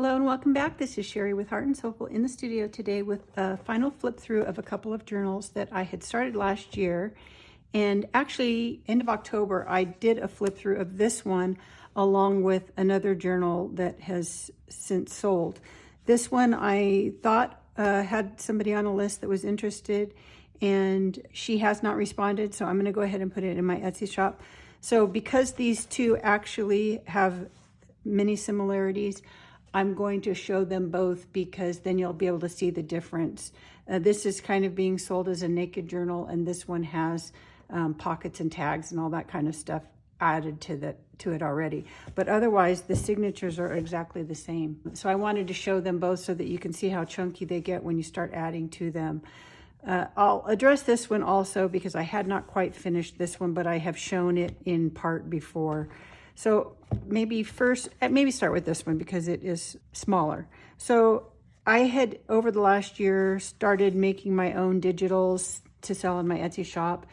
Hello and welcome back. This is Sherry with Heart and Soulful in the studio today with a final flip through of a couple of journals that I had started last year. And actually, end of October, I did a flip through of this one along with another journal that has since sold. This one I thought had somebody on a list that was interested, and she has not responded, so I'm going to go ahead and put it in my Etsy shop. So because these two actually have many similarities, I'm going to show them both because then you'll be able to see the difference. This is kind of being sold as a naked journal, and this one has pockets and tags and all that kind of stuff added to it already. But otherwise, the signatures are exactly the same. So I wanted to show them both so that you can see how chunky they get when you start adding to them. I'll address this one also because I had not quite finished this one, but I have shown it in part before. So maybe start with this one because it is smaller. So I had, over the last year, started making my own digitals to sell in my Etsy shop,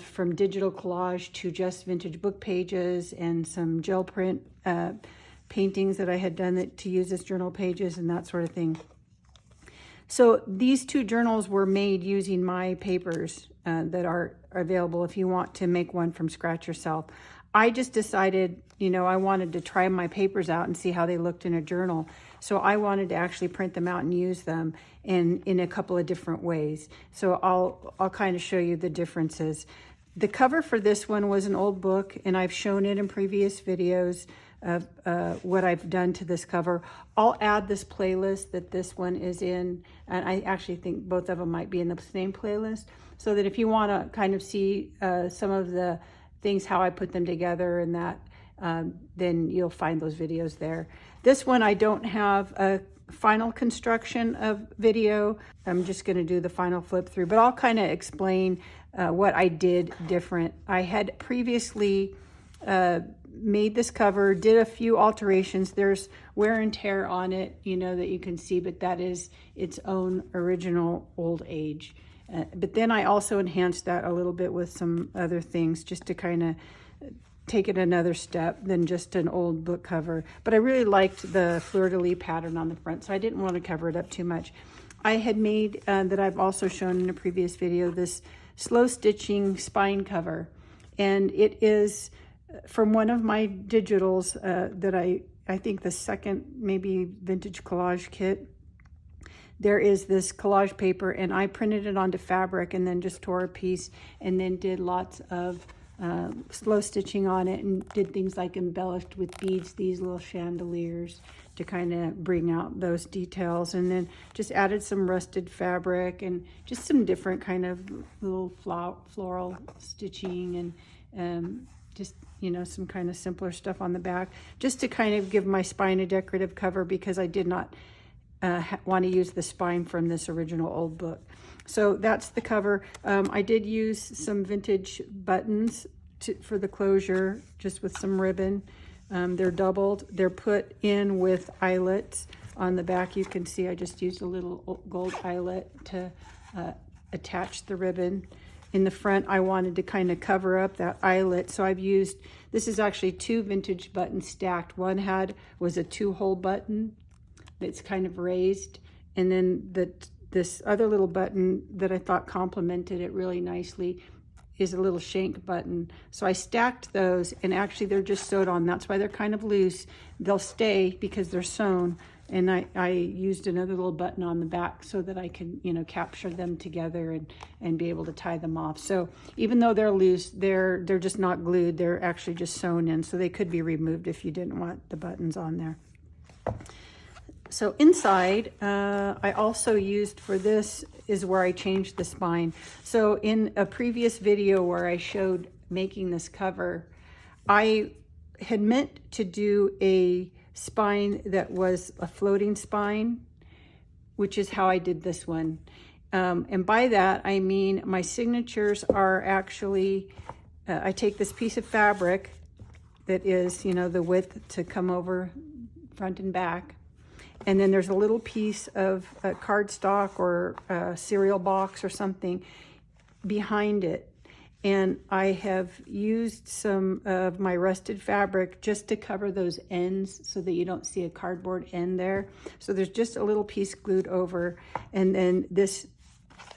from digital collage to just vintage book pages and some gel print paintings that I had done to use as journal pages and that sort of thing. So these two journals were made using my papers that are available if you want to make one from scratch yourself. I just decided, I wanted to try my papers out and see how they looked in a journal. So I wanted to actually print them out and use them in a couple of different ways. So I'll kind of show you the differences. The cover for this one was an old book, and I've shown it in previous videos of what I've done to this cover. I'll add this playlist that this one is in, and I actually think both of them might be in the same playlist, so that if you want to kind of see some of the things, how I put them together and that, then you'll find those videos there. This one, I don't have a final construction of video. I'm just going to do the final flip through, but I'll kind of explain what I did different. I had previously made this cover, did a few alterations. There's wear and tear on it, that you can see, but that is its own original old age. But then I also enhanced that a little bit with some other things just to kind of take it another step than just an old book cover. But I really liked the fleur-de-lis pattern on the front, so I didn't want to cover it up too much. I had made, that I've also shown in a previous video, this slow stitching spine cover. And it is from one of my digitals that I think the second maybe Vintage Collage kit. There is this collage paper, and I printed it onto fabric and then just tore a piece and then did lots of slow stitching on it and did things like embellished with beads, these little chandeliers to kind of bring out those details, and then just added some rusted fabric and just some different kind of little floral stitching and just some kind of simpler stuff on the back, just to kind of give my spine a decorative cover because I did not want to use the spine from this original old book. So that's the cover. I did use some vintage buttons for the closure, just with some ribbon. They're doubled. They're put in with eyelets on the back. You can see I just used a little gold eyelet to attach the ribbon. In the front, I wanted to kind of cover up that eyelet, so I've used, this is actually two vintage buttons stacked. One was a 2-hole button that's kind of raised, and then this other little button that I thought complemented it really nicely is a little shank button. So I stacked those, and actually they're just sewed on. That's why they're kind of loose. They'll stay because they're sewn, and I used another little button on the back so that I can capture them together and be able to tie them off. So even though they're loose, they're just not glued. They're actually just sewn in, so they could be removed if you didn't want the buttons on there. So inside, I also used for this is where I changed the spine. So in a previous video where I showed making this cover, I had meant to do a spine that was a floating spine, which is how I did this one. And by that, I mean my signatures are actually, I take this piece of fabric that is, the width to come over front and back. And then there's a little piece of cardstock or a cereal box or something behind it. and I have used some of my rusted fabric just to cover those ends so that you don't see a cardboard end there. So there's just a little piece glued over, and then this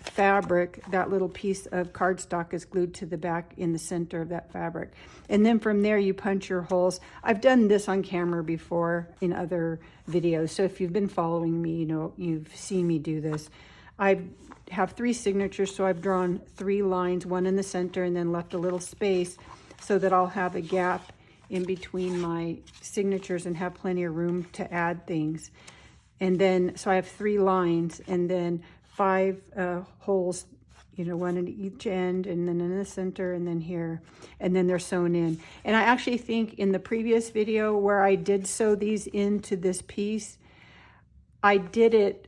fabric, that little piece of cardstock, is glued to the back in the center of that fabric. And then from there you punch your holes. I've done this on camera before in other videos, so if you've been following me, you know, you've seen me do this. I have 3 signatures, so I've drawn 3 lines, one in the center, and then left a little space so that I'll have a gap in between my signatures and have plenty of room to add things. And then, so I have 3 lines, and then 5 holes, you know, one at each end, and then in the center, and then here, and then they're sewn in. And I actually think in the previous video where I did sew these into this piece, I did it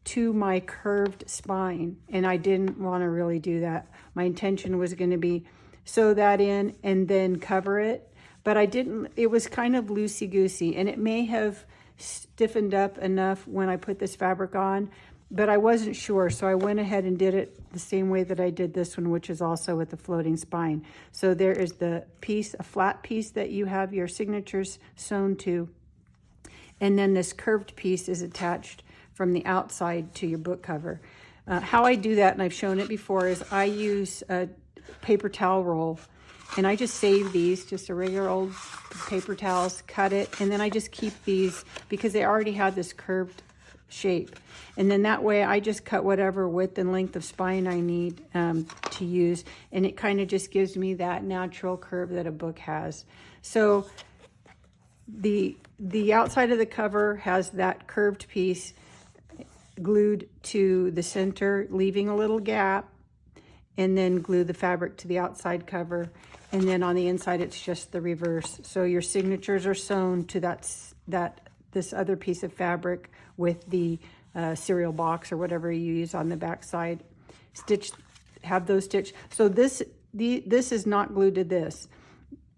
to my curved spine, and I didn't want to really do that. My intention was going to be sew that in and then cover it, but I didn't. It was kind of loosey-goosey, and it may have stiffened up enough when I put this fabric on, but I wasn't sure, so I went ahead and did it the same way that I did this one, which is also with the floating spine. So there is the piece, a flat piece that you have your signatures sewn to, and then this curved piece is attached from the outside to your book cover. How I do that, and I've shown it before, is I use a paper towel roll, and I just save these, just a regular old paper towels, cut it, and then I just keep these because they already have this curved shape. And then that way I just cut whatever width and length of spine I need to use, and it kind of just gives me that natural curve that a book has. So the outside of the cover has that curved piece glued to the center, leaving a little gap, and then glue the fabric to the outside cover, and then on the inside it's just the reverse. So your signatures are sewn to this other piece of fabric with the cereal box or whatever you use on the back side. Have those stitched. So this is not glued to this.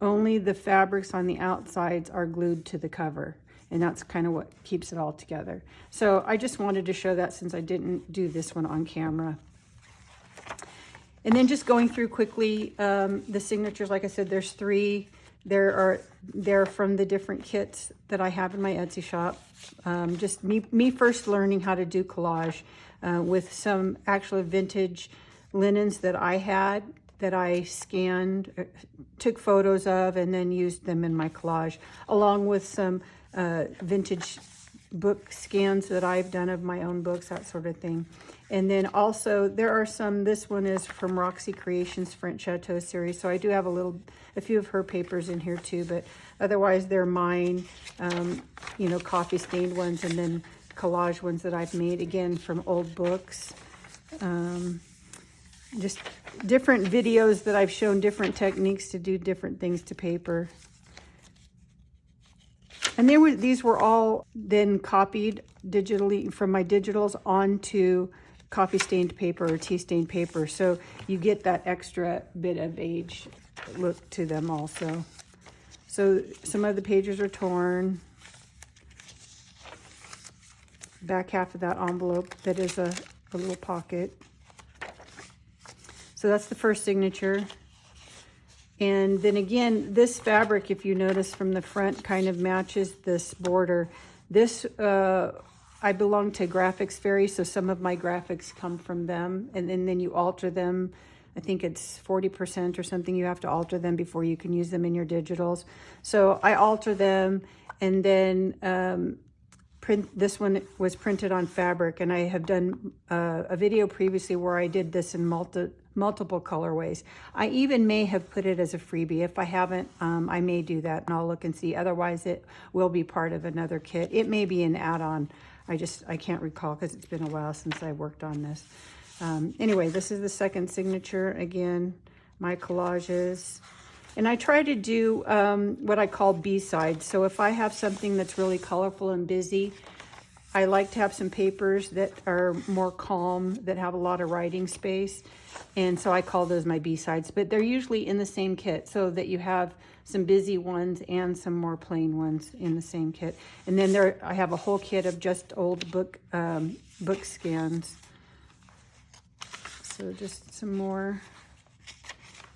Only the fabrics on the outsides are glued to the cover, and that's kind of what keeps it all together. So I just wanted to show that since I didn't do this one on camera. And then just going through quickly, the signatures, like I said, there's 3. They're from the different kits that I have in my Etsy shop. Just me first learning how to do collage with some actual vintage linens that I had, that I scanned, took photos of, and then used them in my collage, along with some vintage book scans that I've done of my own books, that sort of thing. And then also there are some, this one is from Roxy Creations French Chateau series, so I do have a few of her papers in here too, but otherwise they're mine, you know, coffee stained ones, and then collage ones that I've made, again, from old books. Just different videos that I've shown different techniques to do different things to paper. And these were all then copied digitally from my digitals onto coffee stained paper or tea stained paper. So you get that extra bit of age look to them also. So some of the pages are torn. Back half of that envelope, that is a little pocket. So that's the first signature. And then again, this fabric, if you notice from the front, kind of matches this border. This, I belong to Graphics Fairy, so some of my graphics come from them. And then you alter them. I think it's 40% or something. You have to alter them before you can use them in your digitals. So I alter them, and then this one was printed on fabric, and I have done a video previously where I did this in multiple colorways. I even may have put it as a freebie. If I haven't, I may do that, and I'll look and see. Otherwise, it will be part of another kit. It may be an add-on. I can't recall because it's been a while since I worked on this. Anyway, this is the second signature. Again, my collages. And I try to do what I call B-sides. So if I have something that's really colorful and busy, I like to have some papers that are more calm, that have a lot of writing space. And so I call those my B-sides. But they're usually in the same kit, so that you have some busy ones and some more plain ones in the same kit. And then I have a whole kit of just old book scans. So just some more.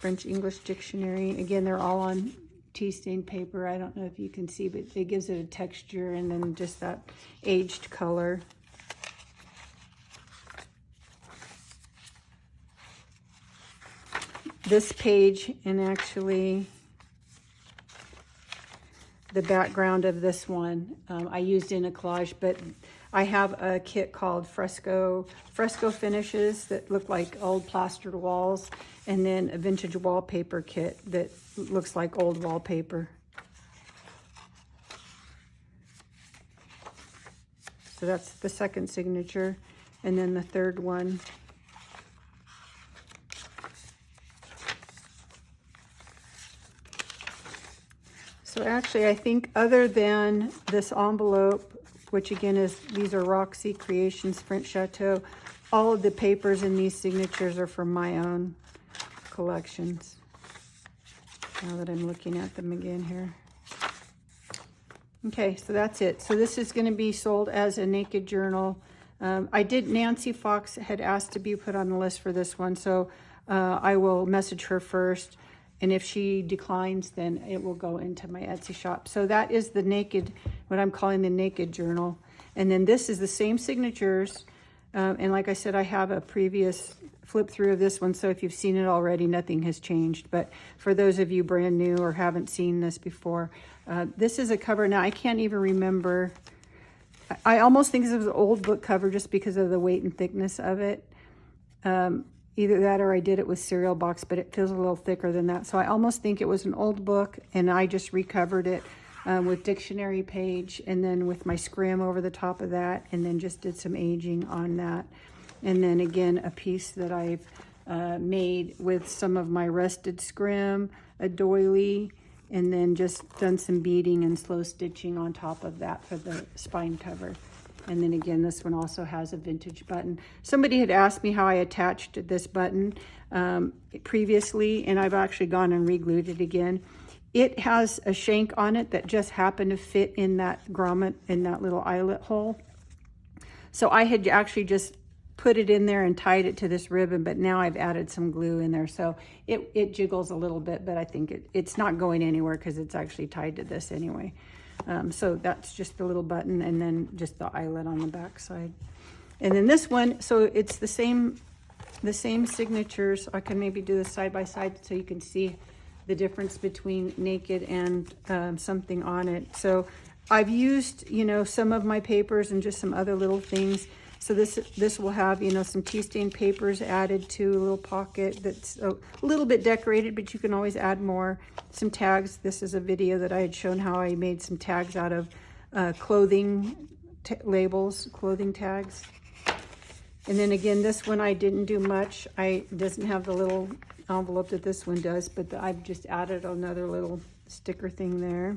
French English dictionary. Again, they're all on tea stained paper. I don't know if you can see, but it gives it a texture and then just that aged color. This page, and actually the background of this one, I used in a collage, but I have a kit called Fresco Finishes that look like old plastered walls, and then a Vintage Wallpaper kit that looks like old wallpaper. So that's the second signature, and then the third one. So actually, I think other than this envelope, which again is, these are Roxy Creations French Chateau, all of the papers in these signatures are from my own collections. Now that I'm looking at them again here. Okay, so that's it. So this is going to be sold as a naked journal. Nancy Fox had asked to be put on the list for this one, so I will message her first. And if she declines, then it will go into my Etsy shop. So that is the naked, what I'm calling the naked journal. And then this is the same signatures. And like I said, I have a previous flip through of this one. So if you've seen it already, nothing has changed. But for those of you brand new or haven't seen this before, this is a cover. Now, I can't even remember. I almost think this was an old book cover just because of the weight and thickness of it. Either that or I did it with cereal box, but it feels a little thicker than that. So I almost think it was an old book, and I just recovered it with dictionary page, and then with my scrim over the top of that, and then just did some aging on that. And then again, a piece that I've made with some of my rusted scrim, a doily, and then just done some beading and slow stitching on top of that for the spine cover. And then again, this one also has a vintage button. Somebody had asked me how I attached this button previously, and I've actually gone and re-glued it again. It has a shank on it that just happened to fit in that grommet, in that little eyelet hole. So I had actually just put it in there and tied it to this ribbon, but now I've added some glue in there. So it jiggles a little bit, but I think it's not going anywhere because it's actually tied to this anyway. So that's just the little button, and then just the eyelet on the back side. And then this one, so it's the same signatures. I can maybe do this side by side so you can see the difference between naked and something on it. So I've used, some of my papers and just some other little things. So this will have, some tea stain papers added to a little pocket that's a little bit decorated, but you can always add more. Some tags. This is a video that I had shown how I made some tags out of clothing labels, clothing tags. And then again, this one I didn't do much. It doesn't have the little envelope that this one does, but I've just added another little sticker thing there.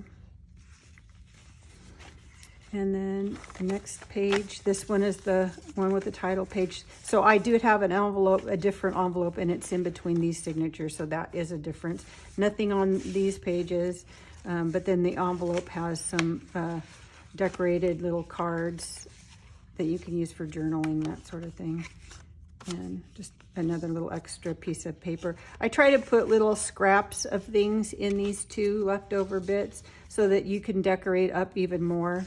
And then the next page, this one is the one with the title page. So I do have an envelope, a different envelope, and it's in between these signatures. So that is a difference. Nothing on these pages, but then the envelope has some decorated little cards that you can use for journaling, that sort of thing. And just another little extra piece of paper. I try to put little scraps of things in these two leftover bits so that you can decorate up even more.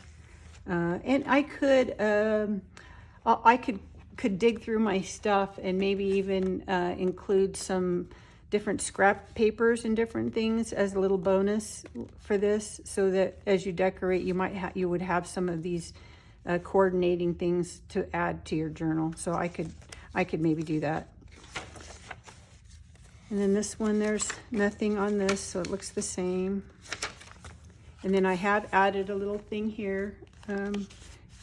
And I could dig through my stuff and maybe even include some different scrap papers and different things as a little bonus for this, so that as you decorate, you would have some of these coordinating things to add to your journal. So I could maybe do that. And then this one, there's nothing on this, so it looks the same. And then I have added a little thing here.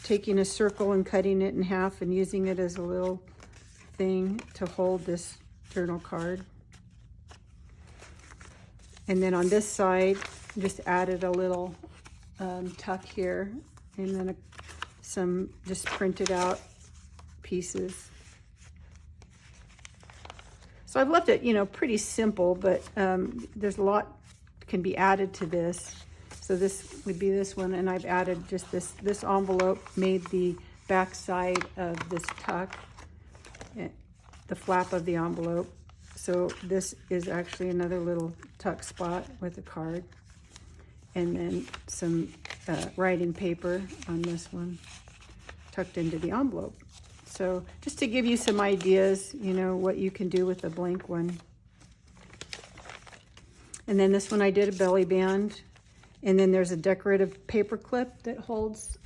Taking a circle and cutting it in half and using it as a little thing to hold this journal card. And then on this side, just added a little tuck here, and then some just printed out pieces. So I've left it, pretty simple, but there's a lot can be added to this. So this would be this one, and I've added just this envelope, made the back side of this tuck, the flap of the envelope. So this is actually another little tuck spot with a card. And then some writing paper on this one tucked into the envelope. So just to give you some ideas, you know, what you can do with a blank one. And then this one I did a belly band. And then there's a decorative paper clip that holds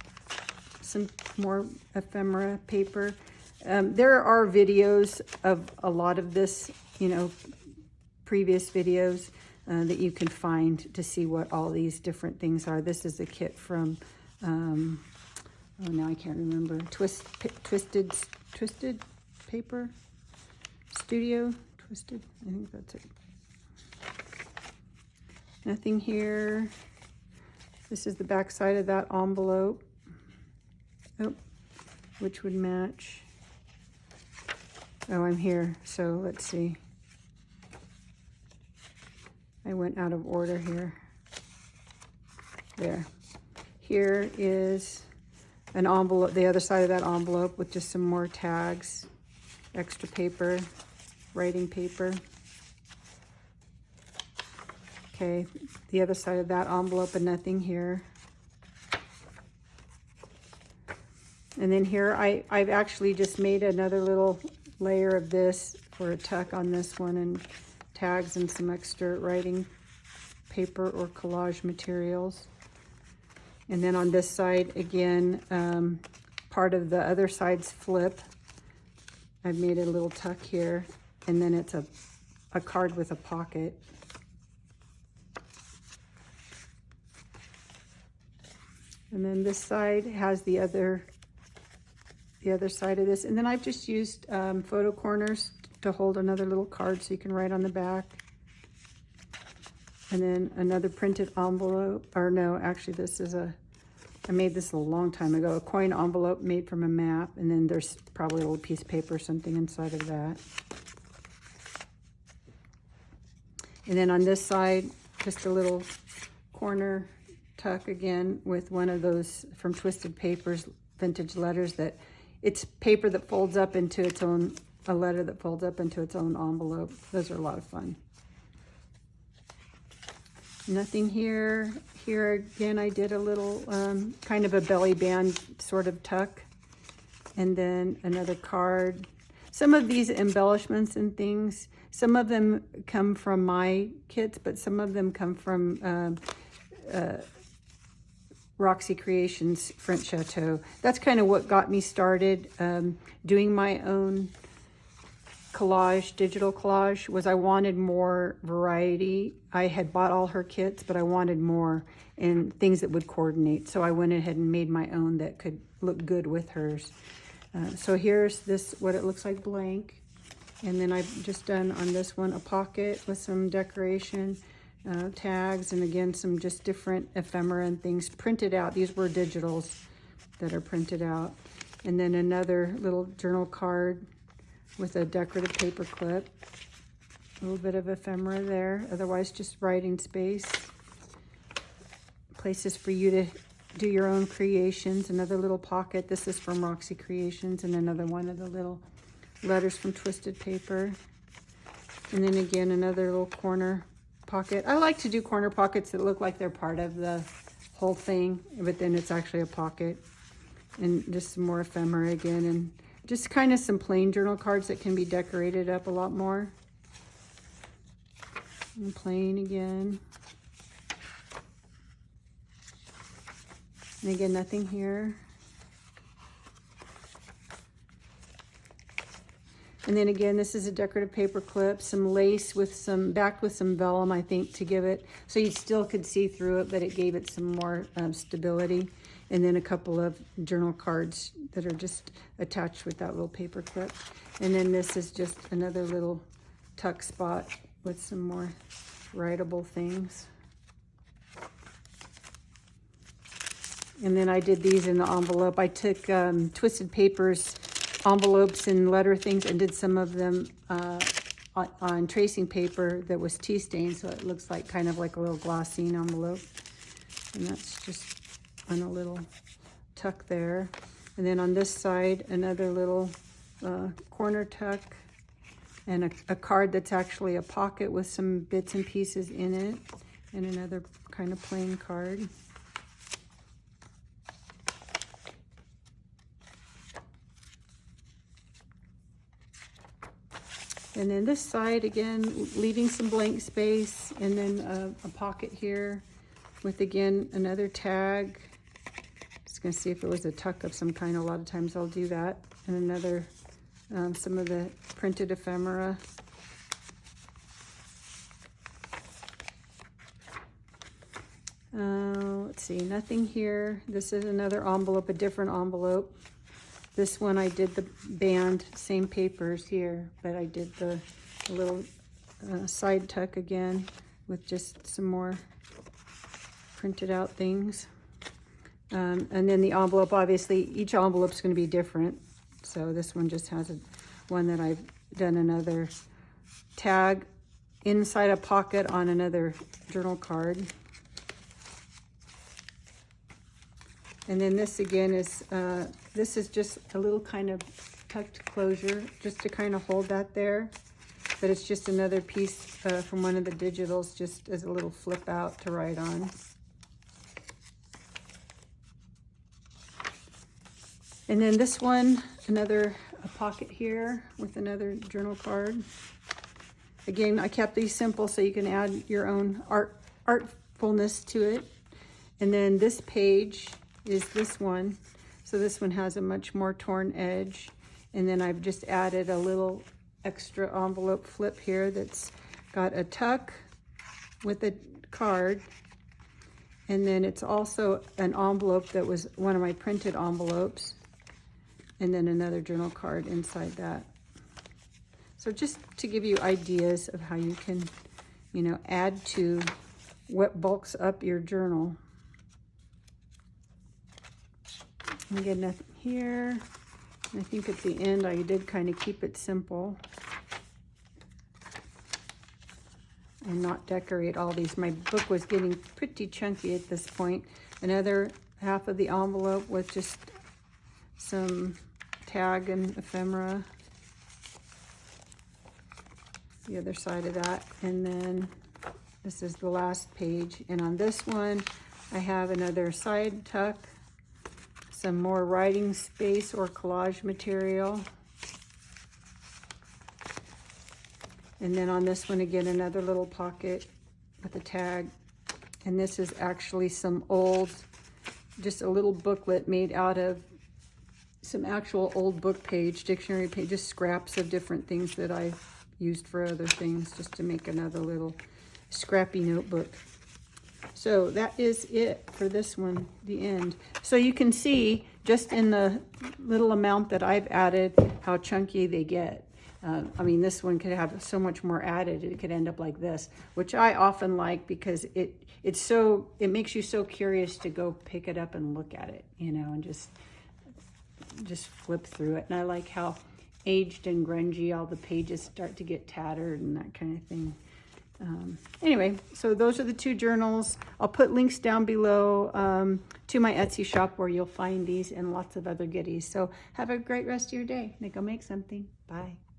some more ephemera paper. There are videos of a lot of this, you know, previous videos that you can find to see what all these different things are. This is a kit from, oh, now I can't remember, Twisted Paper Studio, Twisted, I think that's it. Nothing here. This is the back side of that envelope. Oh, which would match. Oh, I'm here, so let's see. I went out of order here. There. Here is an envelope, the other side of that envelope with just some more tags, extra paper, writing paper. Okay, the other side of that envelope and nothing here. And then here I've actually just made another little layer of this for a tuck on this one, and tags and some extra writing paper or collage materials. And then on this side again, part of the other side's flip. I've made a little tuck here, and then it's a card with a pocket. And then this side has the other side of this. And then I've just used photo corners to hold another little card so you can write on the back. And then another printed envelope, or no, actually this is I made this a long time ago, a coin envelope made from a map. And then there's probably a little piece of paper or something inside of that. And then on this side, just a little corner tuck again with one of those from Twisted Papers, vintage letters that it's paper that folds up into its own, a letter that folds up into its own envelope. Those are a lot of fun. Nothing here. Here again, I did a little kind of a belly band sort of tuck. And then another card. Some of these embellishments and things, some of them come from my kits, but some of them come from Roxy Creations French Chateau. That's kind of what got me started doing my own collage, digital collage, was I wanted more variety. I had bought all her kits, but I wanted more and things that would coordinate. So I went ahead and made my own that could look good with hers. So here's this, what it looks like blank. And then I've just done on this one a pocket with some decoration. Tags, and again some just different ephemera and things printed out. These were digitals that are printed out. And then another little journal card with a decorative paper clip. A little bit of ephemera there, otherwise just writing space. Places for you to do your own creations. Another little pocket. This is from Roxy Creations, and another one of the little letters from Twisted Paper. And then again another little corner pocket. I like to do corner pockets that look like they're part of the whole thing, but then it's actually a pocket. And just some more ephemera again, and just kind of some plain journal cards that can be decorated up a lot more. And plain again. And again, nothing here. And then again, this is a decorative paper clip, some lace with some, backed with some vellum, I think, to give it, so you still could see through it, but it gave it some more stability. And then a couple of journal cards that are just attached with that little paper clip. And then this is just another little tuck spot with some more writable things. And then I did these in the envelope. I took Twisted Papers envelopes and letter things and did some of them on tracing paper that was tea stained, so it looks like kind of like a little glossine envelope. And that's just on a little tuck there. And then on this side, another little corner tuck. and a card that's actually a pocket with some bits and pieces in it, and another kind of plain card. And then this side, again, leaving some blank space, and then a pocket here with, again, another tag. Just gonna see if it was a tuck of some kind. A lot of times I'll do that. And another, some of the printed ephemera. Let's see, nothing here. This is another envelope, a different envelope. This one I did the band, same papers here, but I did the little side tuck again with just some more printed out things. And then the envelope, obviously, each envelope is going to be different. So this one just has one that I've done another tag inside a pocket on another journal card. And then this again is, this is just a little kind of tucked closure, just to kind of hold that there. But it's just another piece from one of the digitals, just as a little flip out to write on. And then this one, a pocket here with another journal card. Again, I kept these simple so you can add your own artfulness to it. And then this page is this one. So this one has a much more torn edge. And then I've just added a little extra envelope flip here that's got a tuck with a card. And then it's also an envelope that was one of my printed envelopes. And then another journal card inside that. So just to give you ideas of how you can, you know, add to what bulks up your journal. Again, nothing here. I think at the end I did kind of keep it simple and not decorate all these. My book was getting pretty chunky at this point. Another half of the envelope with just some tag and ephemera. The other side of that. And then this is the last page. And on this one, I have another side tuck, some more writing space or collage material. And then on this one, again, another little pocket with a tag. And this is actually some old, just a little booklet made out of some actual old book page, dictionary page, just scraps of different things that I've used for other things, just to make another little scrappy notebook. So that is it for this one, the end. So you can see just in the little amount that I've added how chunky they get. I mean, this one could have so much more added. It could end up like this, which I often like because it makes you so curious to go pick it up and look at it, you know, and just flip through it. And I like how aged and grungy all the pages start to get tattered and that kind of thing. Anyway, so those are the two journals. I'll put links down below to my Etsy shop where you'll find these and lots of other goodies. So have a great rest of your day. Now go make something. Bye.